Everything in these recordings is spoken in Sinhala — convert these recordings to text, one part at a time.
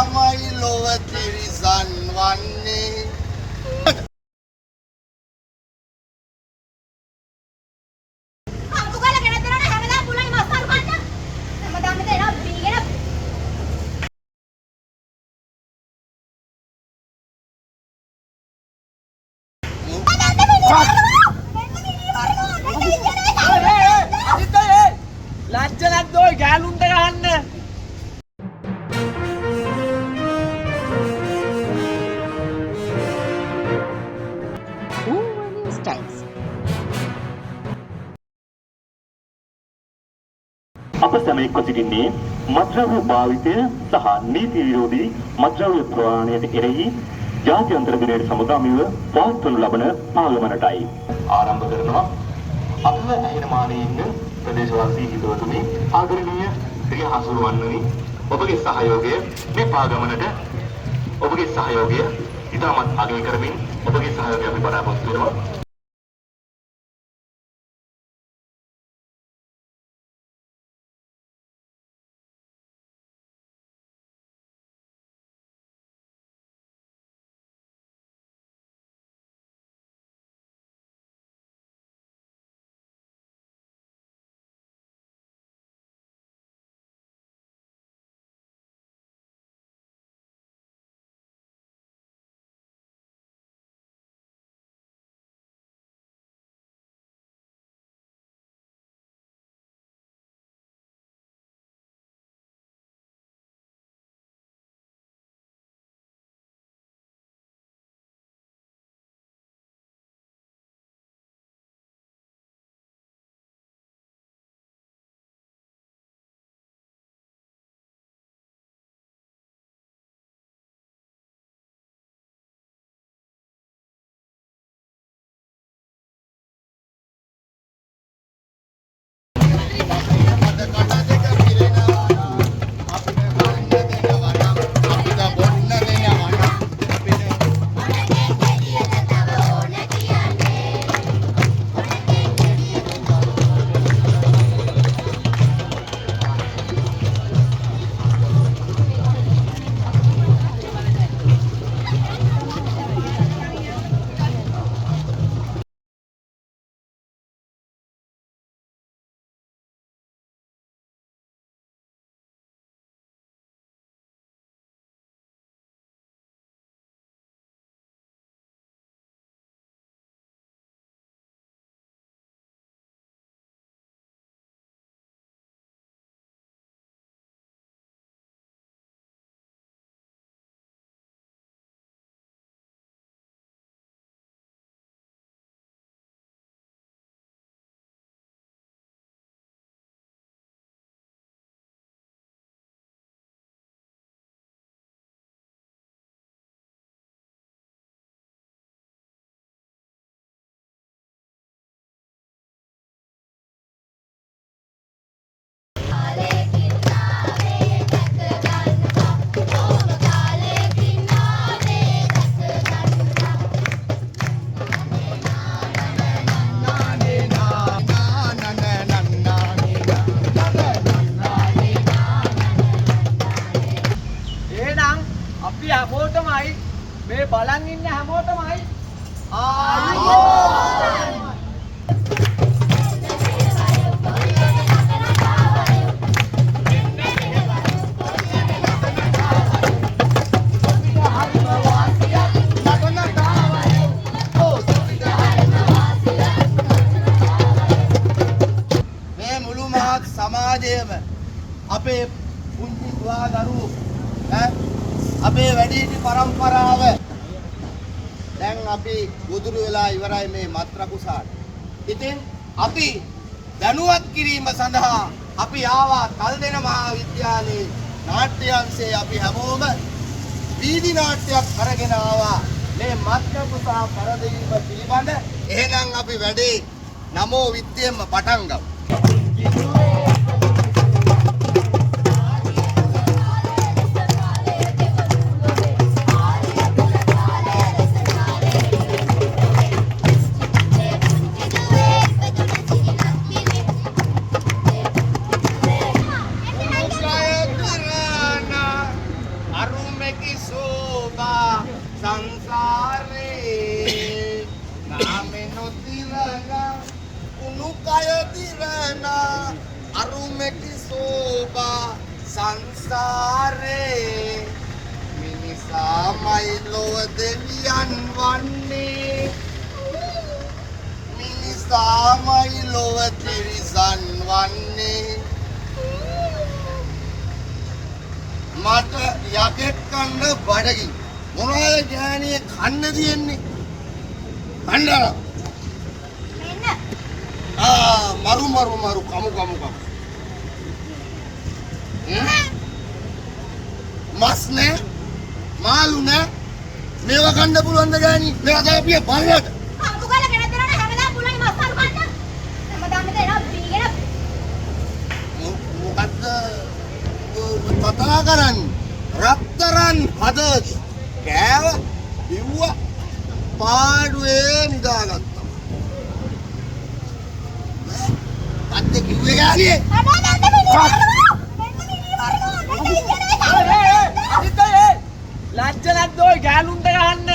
තමයි ලොව තිරිසන් වන්නේ. අප සැමෙක්ව සිටින්නේ මත්ද්‍රව්‍ය භාවිතය සහ නීති විරෝධී මත්ද්‍රව්‍ය ප්‍රහාණයට එරෙහි ජාත්‍යන්තර දිනයට සමගාමීව පවත්වනු ලබන පාර්ලිමේන්තයයි. ආරම්භ කරනවා අපව ඇහෙන මානයේ ඉන්න ප්‍රදේශවාසී හිතවතුනි, ආදරණීය ක්‍රියා හසුරුවන්නනි, ඔබගේ සහයෝගය මේ පාගමනට ඔබගේ සහයෝගය ඉතාමත් අගය කරමින් ඔබගේ සහයෝගය අපි බලාපොරොත්තු වෙනවා. මේ බලන් ඉන්න හැමෝටමයි මේ මුළු මහත් සමාජයේම අපේ පුංචි දුවා දරුවෝ අපේ වැඩිහිටි පරම්පරාව දැන් අපි ගොදුරු වෙලා ඉවරයි මේ මත්‍රකුසාට. ඉතින් අපි දැනුවත් කිරීම සඳහා අපි ආවා කල්දෙන මහා විද්‍යාලයේ නාට්‍ය අංශයේ අපි හැමෝම වීදි නාට්‍යයක් අරගෙන ආවා මේ මත්‍රකුසා පරදවීම පිළිබඳ. එහෙනම් අපි වැඩේ නමෝ විද්‍යෙන්ම පටන් ගමු. මෙකි සෝබා සංසාරේ නාමෙ නොතිරගා උණු කය දිරනා අරුමෙකි සෝබා සංසාරේ මිනිසාමයි ලොව දෙවියන් වන්නේ මිනිසාමයි ලොව තිරිසන් වන්නේ මට යකෙක් කන්න බඩගිනි මොනවද ගෑණියේ කන්න තියෙන්නේ කන්නලා මෙන්න මරු කමු මස් නෑ මාළු නෑ මේවා කන්න පුළුවන්ද ගෑණි මේවා දාපිය බලන්න අම්බු ගාලා ගෙනත් දෙනවනේ හැමදාම පුළුවන් මස් අරු කන්න හැමදාම දෙනවා බීගෙන මොකද්ද කතා කරන්නේ රත්තරන් හදස් කෑව බිව්ව පාඩුවේ නිදාගත්තා අද්ද කිව්වේ ගානේ ලැජ්ජ නැද්ද ඔය ගෑනුන්ට ගහන්න?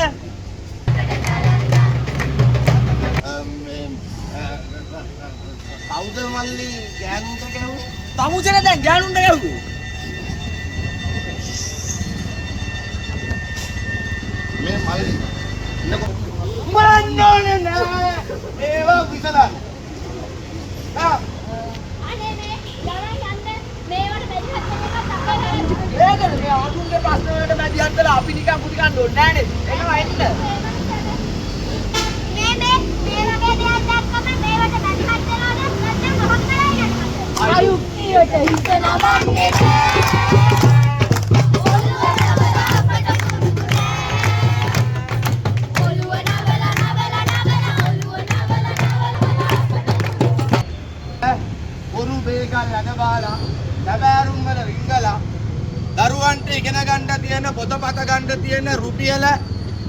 කවුද මල්ලි ගෑනුන්ට ගැහුවේ තමුසෙනේ දැන් ගෑනුන්ට ගැහුවේ. මේ මල්ලි මරන්නෝනේ නෑ ඒවා විසඳන්න අනේ මේ ළමයි යන්න මේවට බැරි හදන එකක් අපේ ඒකද මේ ආතුන්ගේ ප්‍රශ්න වලට මැදිහත් වෙලා අපි නිකන් පුටි ගන්න ඕනේ නෑනේ. එනවා එන්න. මේ වගේ දෙයක් දැක්කම මේවට බැරි හදනවද නැත්නම් මොකක් කරලා යන්නද අයුක්තියට හිත නවන්නේ යනබාලා ලැබෑරුම් වල රිංගලා දරුවන්ට ඉගෙන ගන්න තියෙන පොතපත ගන්න තියෙන රුපියල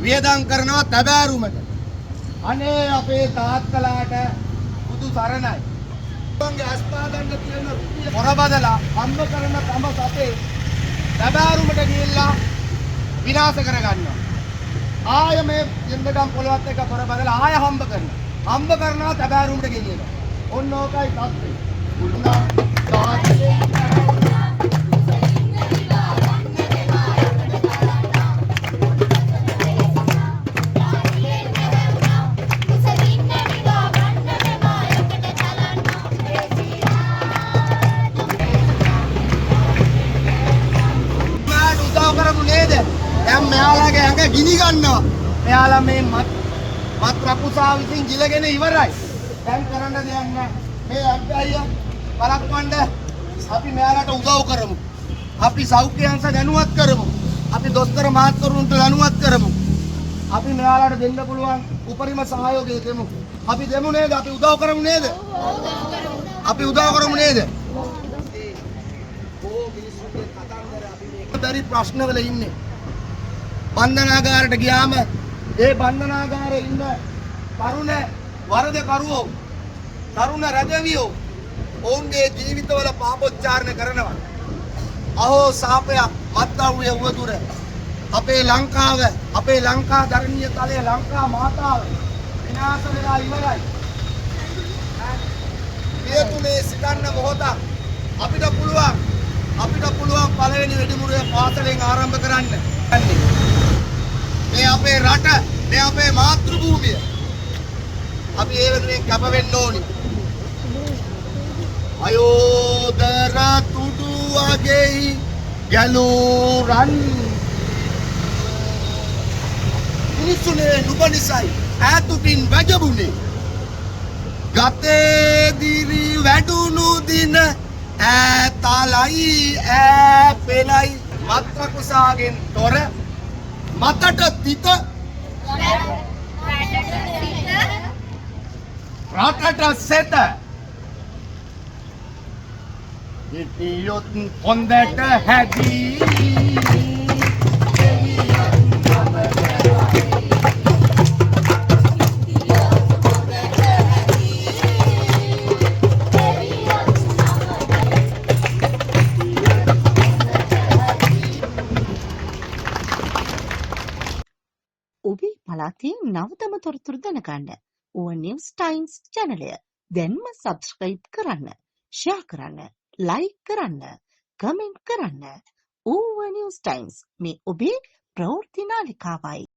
වියදම් කරනවා තැබෑරුමට. අනේ අපේ තාත්තලාට බුදු සරණයි. උන්ගේ අස්පා ගන්න තියෙන රුපියල පොරබදලා හම්බ කරන තම සතේ තැබෑරුමට ගිහිල්ලා විනාශ කරගන්නවා. ආය මේ දෙන්නගම් පොළවත් එක පොරබදලා ආය හම්බ කරනවා තැබෑරුමට ගෙනියනවා. ඔන්න ඕකයි තාත්තේ. මෙයාලගේ ඇඟ ගිනි ගන්නවා. මෙයාලා මේ මත් රකුසා විසින් ගිලගෙන ඉවරයි. දැන් කරන්න දෙයක් නැහැ. මේ අයියා බලක්වන්න අපි මෙයාලට උදව් කරමු. අපි සෞඛ්‍ය අංශ දැනුවත් කරමු. අපි දොස්තර මහත්වරුන්ට දැනුවත් කරමු. අපි මෙයාලට දෙන්න පුළුවන් උපරිම සහයෝගය දෙමු. අපි දෙමු නේද? අපි උදව් කරමු නේද? අපි උදව් කරමු නේද? බැරි ප්‍රශ්නවල ඉන්නේ. බන්ධනාගාරයට ගියාම ඒ බන්ධනාගාරේ ඉන්න තරුණ වරදකරුවෝ තරුණ රජවියෝ ඔවුන්ගේ ජීවිතවල පාපොච්චාරණ කරනවා. අහෝ සාපයක් මත්ද්‍රව්‍ය උවදුර අපේ ලංකාව අපේ ලංකා ධර්මීය තලයේ ලංකා මාතාව විනාශ වෙලා ඉවරයි. මේ තුනේ සිතන්න මොහොතක් අපිට පුළුවන් පළවෙනි වෙඩිමුරුවේ පාසලෙන් ආරම්භ කරන්න. මේ අපේ රට, මේ අපේ මාතෘ භූමිය. අපි ඒ වෙනුවෙන් කැප වෙන්න ඕනි. අයෝදර තුඩු වගේ ගැලුරන් මිනිසුනේ නුඹනිසයි ඈතුටින් වැජබුනේ. ගතේ දිරි වැඩුණු දින ඈතලයි ඈපෙලයි මත්‍ර කුසාගෙන් තොර මතට තිත රටට සෙත ඉතියොත් හොඳට හැදී පළාතේ නවතම තොරතුරු දැනගන්න ඕව නිවුස් ටයිම්ස් channel දැන්ම subscribe කරන්න, share කරන්න, like කරන්න, comment කරන්න. ඕව නිවුස් ටයිම්ස් මේ ඔබේ ප්‍රවෘත්ති නාලිකාවයි.